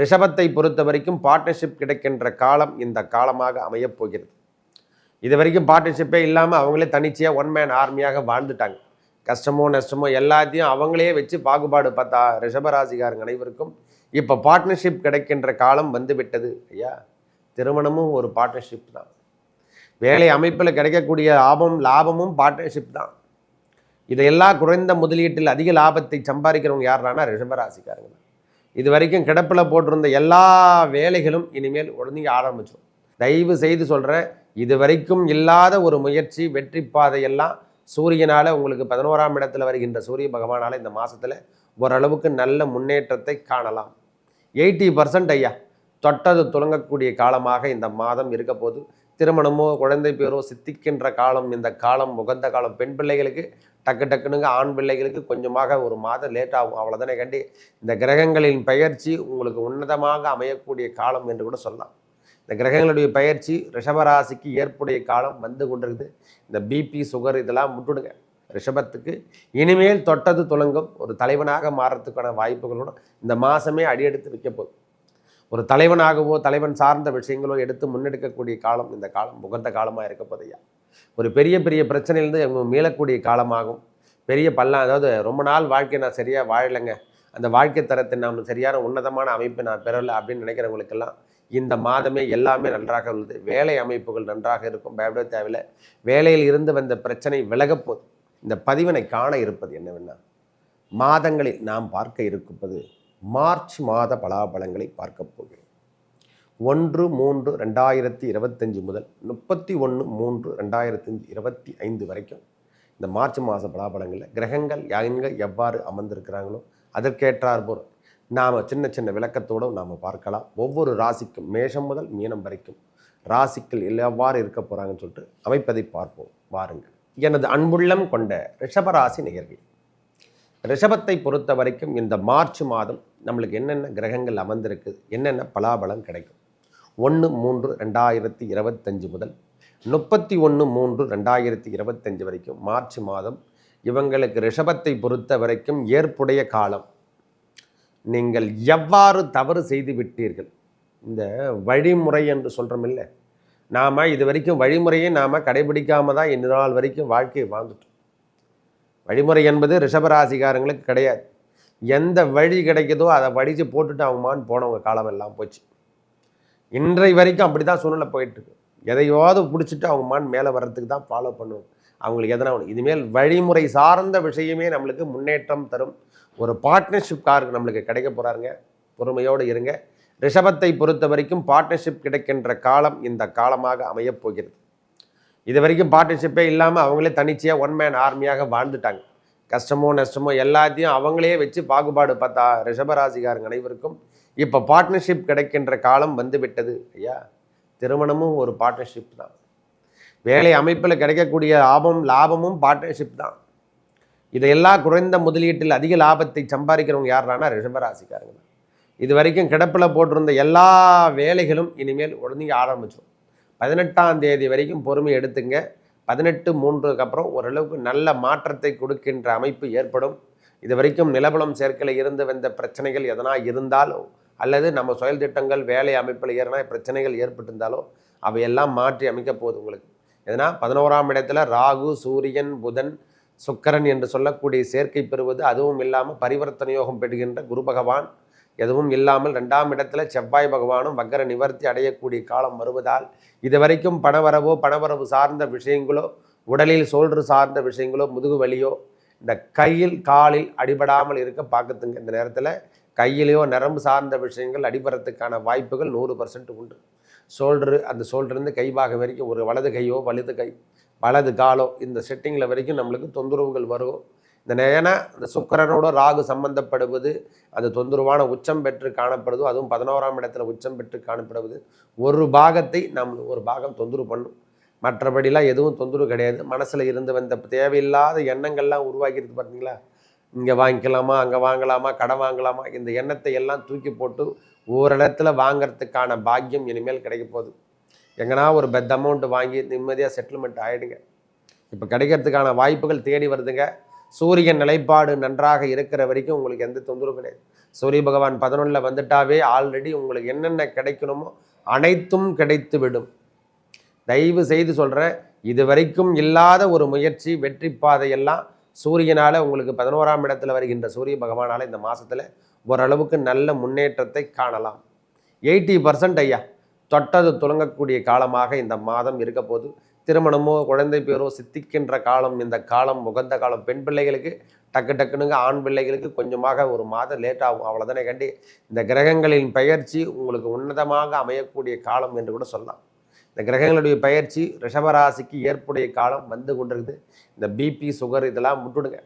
ரிஷபத்தை பொறுத்த வரைக்கும் பார்ட்னர்ஷிப் கிடைக்கின்ற காலம் இந்த காலமாக அமையப் போகிறது. இது வரைக்கும் பார்ட்னர்ஷிப்பே இல்லாமல் அவங்களே தனிச்சையாக ஒன் மேன் ஆர்மியாக வாழ்ந்துட்டாங்க. கஷ்டமோ நஷ்டமோ எல்லாத்தையும் அவங்களே வச்சு பாகுபாடு பார்த்தா ரிஷபராசிகாரங்க அனைவருக்கும் இப்போ பார்ட்னர்ஷிப் கிடைக்கின்ற காலம் வந்து விட்டது. ஐயா, திருமணமும் ஒரு பார்ட்னர்ஷிப் தான். வேலை அமைப்பில் கிடைக்கக்கூடிய லாபமும் பார்ட்னர்ஷிப் தான். இதையெல்லாம் குறைந்த முதலீட்டில் அதிக லாபத்தை சம்பாதிக்கிறவங்க யாருன்னா ரிஷபராசிக்காரங்க தான். இது வரைக்கும் கிடப்பில் போட்டிருந்த எல்லா வேலைகளும் இனிமேல் உடனே ஆரம்பிச்சிடும். தயவு செய்து சொல்கிறேன், இது வரைக்கும் இல்லாத ஒரு முயற்சி வெற்றி பாதையெல்லாம் சூரியனால் உங்களுக்கு 11ஆம் இடத்துல வருகின்ற சூரிய பகவானால் இந்த மாதத்தில் ஓரளவுக்கு நல்ல முன்னேற்றத்தை காணலாம். 80% ஐயா தொட்டது துலங்கக்கூடிய காலமாக இந்த மாதம் இருக்க போது. திருமணமோ குழந்தை பேரோ சித்திக்கின்ற காலம் இந்த காலம், உகந்த காலம். பெண் பிள்ளைகளுக்கு டக்குனுங்க, ஆண் பிள்ளைகளுக்கு கொஞ்சமாக ஒரு மாதம் லேட் ஆகும், அவ்வளோதானே கண்டி. இந்த கிரகங்களின் பெயர்ச்சி உங்களுக்கு உன்னதமாக அமையக்கூடிய காலம் என்று கூட சொல்லலாம். இந்த கிரகங்களுடைய பயிற்சி ரிஷபராசிக்கு ஏற்புடைய காலம் வந்து கொண்டிருக்குது. இந்த பிபி சுகர் இதெல்லாம் விட்டுடுங்க. ரிஷபத்துக்கு இனிமேல் தொட்டது துலங்கும். ஒரு தலைவனாக மாறத்துக்கான வாய்ப்புகளோடு இந்த மாதமே அடியெடுத்து வைக்க போகுது. ஒரு தலைவனாகவோ தலைவன் சார்ந்த விஷயங்களோ எடுத்து முன்னெடுக்கக்கூடிய காலம் இந்த காலம் உகந்த காலமாக இருக்க போதையா. ஒரு பெரிய பெரிய பிரச்சனையிலேருந்து அவங்க மீளக்கூடிய காலமாகும். பெரிய அதாவது ரொம்ப நாள் வாழ்க்கை நான் சரியாக வாழலைங்க, அந்த வாழ்க்கை தரத்தை நாம் சரியான உன்னதமான அமைப்பை நான் பெறலை அப்படின்னு நினைக்கிறவங்களுக்கெல்லாம் இந்த மாதமே எல்லாமே நன்றாக உள்ளது. வேலை அமைப்புகள் நன்றாக இருக்கும், பயப்பட தேவையில்லை. வேலையில் இருந்து வந்த பிரச்சனை விலகப்போது. இந்த பதிவினை காண இருப்பது என்னவென்னா, மாதங்களில் நாம் பார்க்க இருப்பது மார்ச் மாத பலாபலங்களை பார்க்க போகிறோம். 1/3/2025 முதல் 31/3/2025 வரைக்கும் இந்த மார்ச் மாத பலாபலங்களில் கிரகங்கள் எவ்வாறு அமர்ந்திருக்கிறாங்களோ அதற்கேற்றார் போல் நாம் சின்ன சின்ன விளக்கத்தோடு நாம் பார்க்கலாம். ஒவ்வொரு ராசிக்கும் மேஷம் முதல் மீனம் வரைக்கும் ராசிக்கள் எவ்வாறு இருக்க போகிறாங்கன்னு சொல்லிட்டு அமைப்பதை பார்ப்போம் வாருங்கள். எனது அன்புள்ளம் கொண்ட ரிஷபராசி நேயர்கள், ரிஷபத்தை பொறுத்த வரைக்கும் இந்த மார்ச் மாதம் நம்மளுக்கு என்னென்ன கிரகங்கள் அமர்ந்திருக்கு, என்னென்ன பலாபலம் கிடைக்கும். 1/3/2025 முதல் 31/3/2025 வரைக்கும் மார்ச் மாதம் இவங்களுக்கு ரிஷபத்தை பொறுத்த வரைக்கும் ஏற்புடைய காலம். நீங்கள் எவ்வாறு தவறு செய்து விட்டீர்கள், இந்த வழிமுறை என்று சொல்கிறோம் இல்லை, நாம் இது வரைக்கும் வழிமுறையை நாம் கடைபிடிக்காம தான் இந்த நாள் வரைக்கும் வாழ்க்கையை வாழ்ந்துட்டோம். வழிமுறை என்பது ரிஷபராசிகாரங்களுக்கு கிடையாது. எந்த வழி கிடைக்குதோ அதை வடித்து போட்டுட்டு அவங்கமான்னு போனவங்க காலம் எல்லாம் போச்சு. இன்றைய வரைக்கும் அப்படி தான் சூழ்நிலை போயிட்டுருக்கு. எதையாவது பிடிச்சிட்டு அவங்கமான் மேலே வர்றதுக்கு தான் ஃபாலோ பண்ணுவோம். அவங்களுக்கு எதனா ஒன்று இனிமேல் வழிமுறை சார்ந்த விஷயமே நம்மளுக்கு முன்னேற்றம் தரும். ஒரு பார்ட்னர்ஷிப் காருக்கு நம்மளுக்கு கிடைக்க போகிறாருங்க. பொறுமையோடு இருங்க. ரிஷபத்தை பொறுத்த வரைக்கும் பார்ட்னர்ஷிப் கிடைக்கின்ற காலம் இந்த காலமாக அமையப் போகிறது. இது வரைக்கும் பார்ட்னர்ஷிப்பே இல்லாமல் அவங்களே தனிச்சையாக ஒன் மேன் ஆர்மியாக வாழ்ந்துட்டாங்க. கஷ்டமோ நஷ்டமோ எல்லாத்தையும் அவங்களே வச்சு பாகுபாடு பார்த்தா ரிஷபராசிகாரங்க அனைவருக்கும் இப்போ பார்ட்னர்ஷிப் கிடைக்கின்ற காலம் வந்து விட்டது. ஐயா, திருமணமும் ஒரு பார்ட்னர்ஷிப் தான். வேலை அமைப்பில் கிடைக்கக்கூடிய லாபமும் பார்ட்னர்ஷிப் தான். இதையெல்லாம் குறைந்த முதலீட்டில் அதிக லாபத்தை சம்பாதிக்கிறவங்க யாருன்னா ரிஷபராசிக்காரங்க தான். இது வரைக்கும் கிடப்பில் போட்டிருந்த எல்லா வேலைகளும் இனிமேல் உடனே ஆரம்பிச்சிடும். 18ஆம் தேதி வரைக்கும் பொறுமை எடுத்துங்க. 18/3க்கு அப்புறம் ஓரளவுக்கு நல்ல மாற்றத்தை கொடுக்கின்ற அமைப்பு ஏற்படும். இது வரைக்கும் நிலபலம் சேர்க்கையில் இருந்து வந்த பிரச்சனைகள் எதனா இருந்தாலோ அல்லது நம்ம செயல் திட்டங்கள் வேலை அமைப்பில் ஏறினா பிரச்சனைகள் ஏற்பட்டிருந்தாலோ அவையெல்லாம் மாற்றி அமைக்க போகுது உங்களுக்கு. எதனா 11ஆம் இடத்துல ராகு, சூரியன், புதன், சுக்கிரன் என்று சொல்லக்கூடிய சேர்க்கை பெறுவது, அதுவும் இல்லாமல் பரிவர்த்தனை யோகம் பெறுகின்ற குரு பகவான், எதுவும் இல்லாமல் 2ஆம் இடத்துல செவ்வாய் பகவானும் வக்கர நிவர்த்தி அடையக்கூடிய காலம் வருவதால் இது வரைக்கும் பணவரவு சார்ந்த விஷயங்களோ, உடலில் சோல்று சார்ந்த விஷயங்களோ, முதுகு வலியோ, இந்த கையில் காலில் அடிபடாமல் இருக்க பார்க்குதுங்க. இந்த நேரத்தில் கையிலையோ நரம்பு சார்ந்த விஷயங்கள் அடிபடுறதுக்கான வாய்ப்புகள் 100% உண்டு. அந்த ஷோல்டர்லேருந்து கை பாகம் வரைக்கும் ஒரு வலது கையோ வலது காலோ இந்த செட்டிங்கில் வரைக்கும் நம்மளுக்கு தொந்தரவுகள் வரும். இந்த நேரம் இந்த சுக்கிரனோட ராகு சம்பந்தப்படுவது, அது தொந்தரவான உச்சம் பெற்று காணப்படுதோ, அதுவும் 11ஆம் இடத்துல உச்சம் பெற்று காணப்படுவது, ஒரு பாகத்தை ஒரு பாகம் தொந்தரவு பண்ணும். மற்றபடிலாம் எதுவும் தொந்தரவு கிடையாது. மனசில் இருந்து வந்த தேவையில்லாத எண்ணங்கள்லாம் உருவாக்கியிருக்கு பார்த்தீங்களா, இங்கே வாங்கிக்கலாமா, அங்கே வாங்கலாமா, கடை வாங்கலாமா, இந்த எண்ணத்தை எல்லாம் தூக்கி போட்டு ஓரிடத்துல வாங்கிறதுக்கான பாக்கியம் இனிமேல் கிடைக்க போகுது. எங்கன்னா ஒரு பெத் அமௌண்ட் வாங்கி நிம்மதியாக செட்டில்மெண்ட் ஆகிடுங்க. இப்போ கிடைக்கிறதுக்கான வாய்ப்புகள் தேடி வருதுங்க. சூரியன் நிலைப்பாடு நன்றாக இருக்கிற வரைக்கும் உங்களுக்கு எந்த தொந்தரவும் கிடையாது. சூரிய பகவான் 11 வந்துட்டாவே ஆல்ரெடி உங்களுக்கு என்னென்ன கிடைக்கணுமோ அனைத்தும் கிடைத்து விடும். தயவு செய்து சொல்கிறேன், இது வரைக்கும் இல்லாத ஒரு முயற்சி வெற்றி பாதையெல்லாம் சூரியனால் உங்களுக்கு 11ஆம் இடத்துல வருகின்ற சூரிய பகவானால் இந்த மாதத்தில் ஓரளவுக்கு நல்ல முன்னேற்றத்தை காணலாம். 80% ஐயா தொட்டது துளங்கக்கூடிய காலமாக இந்த மாதம் இருக்க போது. திருமணமோ குழந்தை பேரோ சித்திக்கின்ற காலம் இந்த காலம், உகந்த காலம். பெண் பிள்ளைகளுக்கு டக்கு டக்குனுங்க, ஆண் பிள்ளைகளுக்கு கொஞ்சமாக ஒரு மாதம் லேட் ஆகும், அவ்வளோதானே கண்டி. இந்த கிரகங்களின் பயிற்சி உங்களுக்கு உன்னதமாக அமையக்கூடிய காலம் என்று கூட சொல்லலாம். இந்த கிரகங்களுடைய பயிற்சி ரிஷபராசிக்கு ஏற்புடைய காலம் வந்து கொண்டிருக்குது. இந்த பிபி சுகர் இதெல்லாம் விட்டுடுங்க.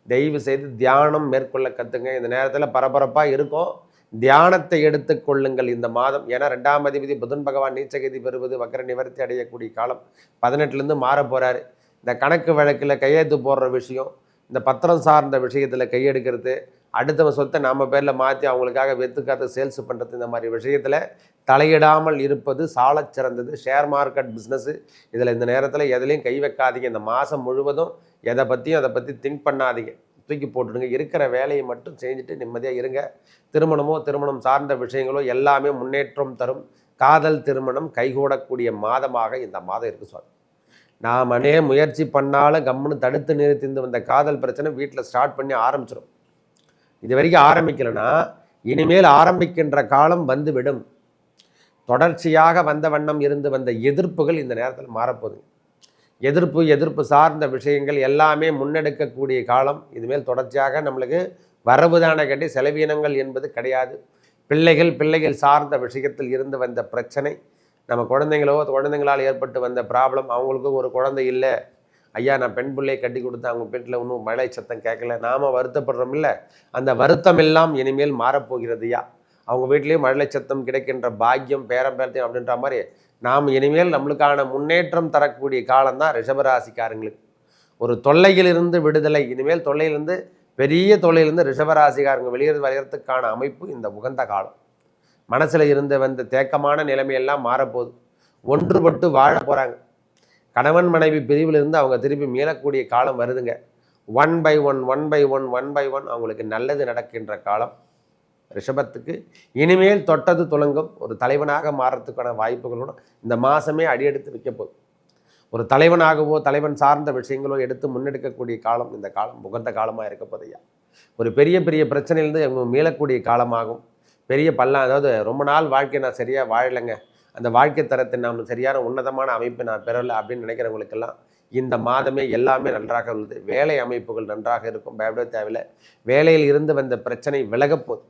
தயவு செய்து தியானம் மேற்கொள்ள கற்றுங்க. இந்த நேரத்தில் பரபரப்பாக இருக்கும், தியானத்தை எடுத்துக்கொள்ளுங்கள் இந்த மாதம். ஏன்னா 2ஆம் அதிபதி புதன் பகவான் நீச்சகதி பெறுவது, வக்கர நிவர்த்தி அடையக்கூடிய காலம். 18லேருந்து மாற போகிறாரு. இந்த கணக்கு வழக்கில் கையெழுத்து போடுற விஷயம், இந்த பத்திரம் சார்ந்த விஷயத்தில் கையெடுக்கிறது, அடுத்தவன் சொத்தை நம்ம பேரில் மாற்றி அவங்களுக்காக வெத்துக்காத சேல்ஸ் பண்ணுறது, இந்த மாதிரி விஷயத்தில் தலையிடாமல் இருப்பது சாலச் சிறந்தது. ஷேர் மார்க்கெட் பிஸ்னஸ்ஸு இதில் இந்த நேரத்தில் எதுலேயும் கை வைக்காதீங்க. இந்த மாதம் முழுவதும் எதை பற்றி திங்க் பண்ணாதீங்க, தூக்கி போட்டுடுங்க. இருக்கிற வேலையை மட்டும் செஞ்சுட்டு நிம்மதியாக இருங்க. திருமணம் சார்ந்த விஷயங்களோ எல்லாமே முன்னேற்றம் தரும். காதல் திருமணம் கைகூடக்கூடிய மாதமாக இந்த மாதம் இருக்குது சார். நாம் முயற்சி பண்ணாலும் கம்முன்னு தடுத்து நிறுத்தி வந்த காதல் பிரச்சனை வீட்டில் ஸ்டார்ட் பண்ணி ஆரம்பிச்சிடும். இது வரைக்கும் ஆரம்பிக்கலைன்னா இனிமேல் ஆரம்பிக்கின்ற காலம் வந்துவிடும். தொடர்ச்சியாக வந்த வண்ணம் இருந்து வந்த எதிர்ப்புகள் இந்த நேரத்தில் மாறப்போகுது. எதிர்ப்பு சார்ந்த விஷயங்கள் எல்லாமே முன்னெடுக்கக்கூடிய காலம். இதுமேல் தொடர்ச்சியாக நம்மளுக்கு வரவுதான கட்டி செலவீனங்கள் என்பது கிடையாது. பிள்ளைகள் சார்ந்த விஷயத்தில் இருந்து வந்த பிரச்சனை, நம்ம குழந்தைங்களால் ஏற்பட்டு வந்த ப்ராப்ளம், அவங்களுக்கு ஒரு குழந்தை இல்லை, ஐயா நான் பெண் பிள்ளையை கட்டி கொடுத்து அவங்க வீட்டில் இன்னும் மழை சத்தம் கேட்கல, நாம் வருத்தப்படுறோம் இல்லை, அந்த வருத்தம் எல்லாம் இனிமேல் மாறப்போகிறதுயா. அவங்க வீட்லேயும் மழை சத்தம் கிடைக்கின்ற பாக்கியம், பேரம்பேரத்தையும் அப்படின்ற மாதிரி நாம் இனிமேல் நம்மளுக்கான முன்னேற்றம் தரக்கூடிய காலம்தான் ரிஷபராசிக்காரங்களுக்கு. ஒரு தொல்லையிலிருந்து விடுதலை, இனிமேல் தொல்லையிலிருந்து பெரிய தொல்லையிலிருந்து ரிஷபராசிக்காரங்க வரைகிறதுக்கான அமைப்பு இந்த உகந்த காலம். மனசில் இருந்து வந்த தேக்கமான நிலைமையெல்லாம் மாறப்போகுது. ஒன்றுபட்டு வாழ போகிறாங்க. கணவன் மனைவி பிரிவிலிருந்து அவங்க திருப்பி மீளக்கூடிய காலம் வருதுங்க. ஒன் பை ஒன் அவங்களுக்கு நல்லது நடக்கின்ற காலம் ரிஷபத்துக்கு. இனிமேல் தொட்டது துலங்கும். ஒரு தலைவனாக மாறத்துக்கான வாய்ப்புகளோடு இந்த மாதமே அடியெடுத்து வைக்க போகுது. ஒரு தலைவனாகவோ தலைவன் சார்ந்த விஷயங்களோ எடுத்து முன்னெடுக்கக்கூடிய காலம் இந்த காலம் உகந்த காலமாக இருக்க போதையா. ஒரு பெரிய பிரச்சனையிலேருந்து அவங்க மீளக்கூடிய காலமாகும். அதாவது ரொம்ப நாள் வாழ்க்கை நான் சரியாக வாழலைங்க, அந்த வாழ்க்கை தரத்தை நாம் சரியான உன்னதமான அமைப்பை நான் பெறலை அப்படின்னு நினைக்கிறவங்களுக்கெல்லாம் இந்த மாதமே எல்லாமே நன்றாக உள்ளது. வேலை அமைப்புகள் நன்றாக இருக்கும், பயப்பட தேவையில்லை. வேலையில் இருந்து வந்த பிரச்சனை விலகப்போகுது.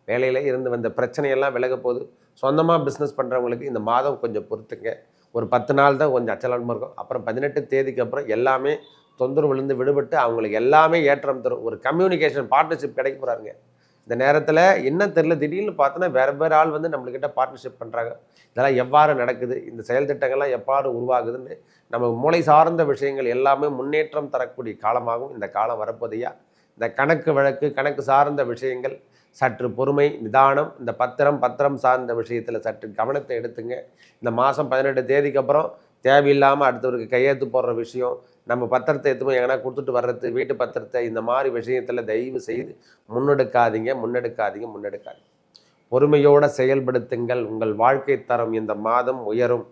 வேலையில் இருந்து வந்த பிரச்சனையெல்லாம் விலகப்போகுது. சொந்தமாக பிஸ்னஸ் பண்ணுறவங்களுக்கு இந்த மாதம் கொஞ்சம் பொறுத்துங்க. ஒரு 10 நாள் தான் கொஞ்சம் அச்சலமாக இருக்கும். அப்புறம் 18 தேதிக்கு அப்புறம் எல்லாமே தொந்தரவுலேருந்து விடுபட்டு அவங்களுக்கு எல்லாமே ஏற்றம் தரும். ஒரு கம்யூனிகேஷன் பார்ட்னர்ஷிப் கிடைக்க போகிறாருங்க. இந்த நேரத்தில் என்ன தெரியல, திடீர்னு பார்த்தோன்னா வேறு ஆள் வந்து நம்மளுக்கிட்ட பார்ட்னர்ஷிப் பண்ணுறாங்க. இதெல்லாம் எவ்வாறு நடக்குது, இந்த செயல் திட்டங்கள்லாம் எவ்வாறு உருவாகுதுன்னு நம்ம மூளை சார்ந்த விஷயங்கள் எல்லாமே முன்னேற்றம் தரக்கூடிய காலமாகவும் இந்த காலம் வரப்போதையா. இந்த கணக்கு வழக்கு கணக்கு சார்ந்த விஷயங்கள் சற்று பொறுமை நிதானம். இந்த பத்திரம் சார்ந்த விஷயத்தில் சற்று கவனத்தை எடுத்துங்க. இந்த மாதம் 18 தேதிக்கு அப்புறம் தேவையில்லாமல் அடுத்தவருக்கு கையெழுத்து போடுற விஷயம், நம்ம பத்திரத்தை எடுத்துமோ எங்கன்னா கொடுத்துட்டு வர்றது, வீட்டு பத்திரத்தை, இந்த மாதிரி விஷயத்தில் தயவு செய்து முன்னெடுக்காதீங்க. பொறுமையோடு செயல்படுத்துங்கள். உங்கள் வாழ்க்கை தரம் இந்த மாதம் உயரும்.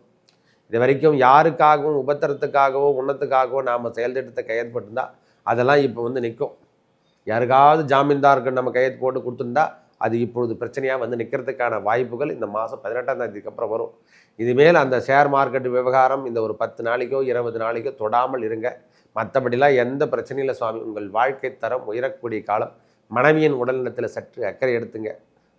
இது வரைக்கும் யாருக்காகவும் உபத்திரத்துக்காகவோ உன்னத்துக்காகவோ நாம் செயல்திட்டத்தை கையெழுப்பட்டிருந்தால் அதெல்லாம் இப்போ வந்து நிற்கும். யாருக்காவது ஜாமீன்தாருக்கு நம்ம கையெழுத்து போட்டு கொடுத்துருந்தா அது இப்பொழுது பிரச்சனையாக வந்து நிற்கிறதுக்கான வாய்ப்புகள் இந்த மாதம் 18ஆம் தேதிக்கு அப்புறம் வரும். இதுமேல் அந்த ஷேர் மார்க்கெட் விவகாரம் இந்த ஒரு 10 நாளைக்கோ 20 நாளைக்கோ தொடாமல் இருங்க. மற்றபடிலாம் எந்த பிரச்சனையும் இல்லை சுவாமி. உங்கள் வாழ்க்கை தரம் உயரக்கூடிய காலம். மனைவியின் உடல்நலத்தில் சற்று அக்கறை எடுத்துங்க.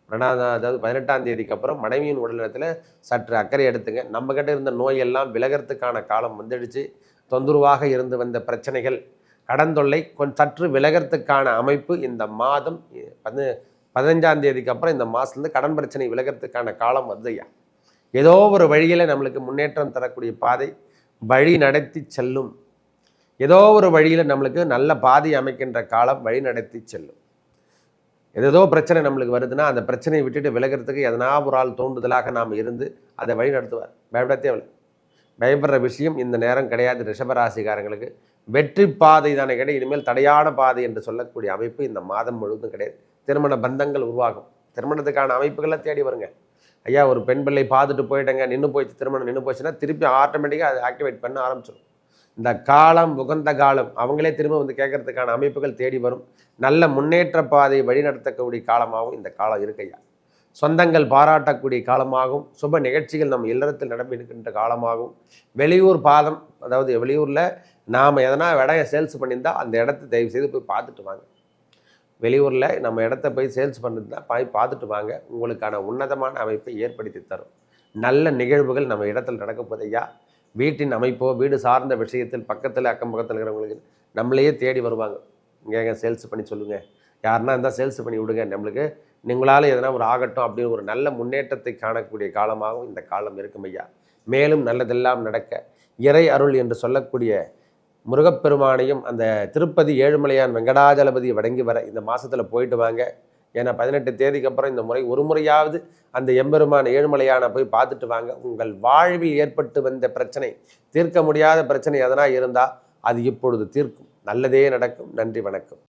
அதாவது 18ஆம் தேதிக்கு அப்புறம் மனைவியின் உடல்நலத்தில் சற்று அக்கறை எடுத்துங்க. நம்மக்கிட்ட இருந்த நோயெல்லாம் விலகிறதுக்கான காலம் வந்துடுச்சு. தொந்தரவாக இருந்து வந்த பிரச்சனைகள் கடன் தொல்லை சற்று விலகிறதுக்கான அமைப்பு இந்த மாதம் 15ஆம் தேதிக்கு அப்புறம் இந்த மாதத்துலேருந்து கடன் பிரச்சனை விலகிறதுக்கான காலம் வருதுயா. ஏதோ ஒரு வழியில் நம்மளுக்கு முன்னேற்றம் தரக்கூடிய பாதை வழி நடத்தி செல்லும். ஏதோ ஒரு வழியில் நம்மளுக்கு நல்ல பாதை அமைக்கின்ற காலம் வழி நடத்தி செல்லும். ஏதோ பிரச்சனை நம்மளுக்கு வருதுன்னா அந்த பிரச்சனையை விட்டுட்டு விலகிறதுக்கு எதனா ஒரு ஆள் தோண்டுதலாக நாம் இருந்து அதை வழி நடத்துவார். பயப்பட தேவையில்லை. பயப்படுற விஷயம் இந்த நேரம் கிடையாது ரிஷபராசிக்காரங்களுக்கு. வெற்றி பாதை தானே கிடையாது, இனிமேல் தடையான பாதை என்று சொல்லக்கூடிய அமைப்பு இந்த மாதம் முழுவதும் கிடையாது. திருமண பந்தங்கள் உருவாகும், திருமணத்துக்கான அமைப்புகளை தேடி வருங்க. ஐயா ஒரு பெண் பிள்ளை பார்த்துட்டு போயிட்டேங்க, நின்று போயிடுச்சு, திருமணம் நின்று போச்சுன்னா திருப்பி ஆட்டோமேட்டிக்காக அதை ஆக்டிவேட் பண்ண ஆரம்பிச்சிடும். இந்த காலம் உகந்த காலம், அவங்களே திரும்ப வந்து கேட்கறதுக்கான அமைப்புகள் தேடி வரும். நல்ல முன்னேற்ற பாதையை வழிநடத்தக்கூடிய காலமாகவும் இந்த காலம் இருக்கையா. சொந்தங்கள் பாராட்டக்கூடிய காலமாகவும், சுப நிகழ்ச்சிகள் நம்ம இல்லறத்தில் நடப்பிருக்கின்ற காலமாகவும், வெளியூர் பாதம், அதாவது வெளியூரில் நாம் எதனா இடம் சேல்ஸ் பண்ணியிருந்தால் அந்த இடத்த தயவு செய்து போய் பார்த்துட்டு வாங்க. வெளியூரில் நம்ம இடத்த போய் சேல்ஸ் பண்ணிருந்தால் பார்த்துட்டு வாங்க. உங்களுக்கான உன்னதமான அமைப்பை ஏற்படுத்தி தரும். நல்ல நிகழ்வுகள் நம்ம இடத்தில் நடக்க போதையா. வீட்டின் அமைப்போ வீடு சார்ந்த விஷயத்தில் பக்கத்தில் அக்கம் பக்கத்தில் இருக்கிறவங்களுக்கு நம்மளையே தேடி வருவாங்க. இங்கே சேல்ஸ் பண்ணி சொல்லுங்கள், யாருன்னா இருந்தால் சேல்ஸ் பண்ணி விடுங்க, நம்மளுக்கு நீங்களால் எதனா ஒரு ஆகட்டும் அப்படின்னு ஒரு நல்ல முன்னேற்றத்தை காணக்கூடிய காலமாகவும் இந்த காலம் இருக்கும் ஐயா. மேலும் நல்லதெல்லாம் நடக்க இறை அருள் என்று சொல்லக்கூடிய முருகப்பெருமானையும் அந்த திருப்பதி ஏழுமலையான் வெங்கடாஜலபதியை வணங்கி வர இந்த மாதத்தில் போயிட்டு வாங்க. ஏன்னா 18 தேதிக்கு அப்புறம் இந்த முறை ஒரு முறையாவது அந்த எம்பெருமான் ஏழுமலையான போய் பார்த்துட்டு வாங்க. உங்கள் வாழ்வில் ஏற்பட்டு வந்த பிரச்சனை, தீர்க்க முடியாத பிரச்சனை எதனா இருந்தால் அது இப்பொழுது தீர்க்கும். நல்லதே நடக்கும். நன்றி, வணக்கம்.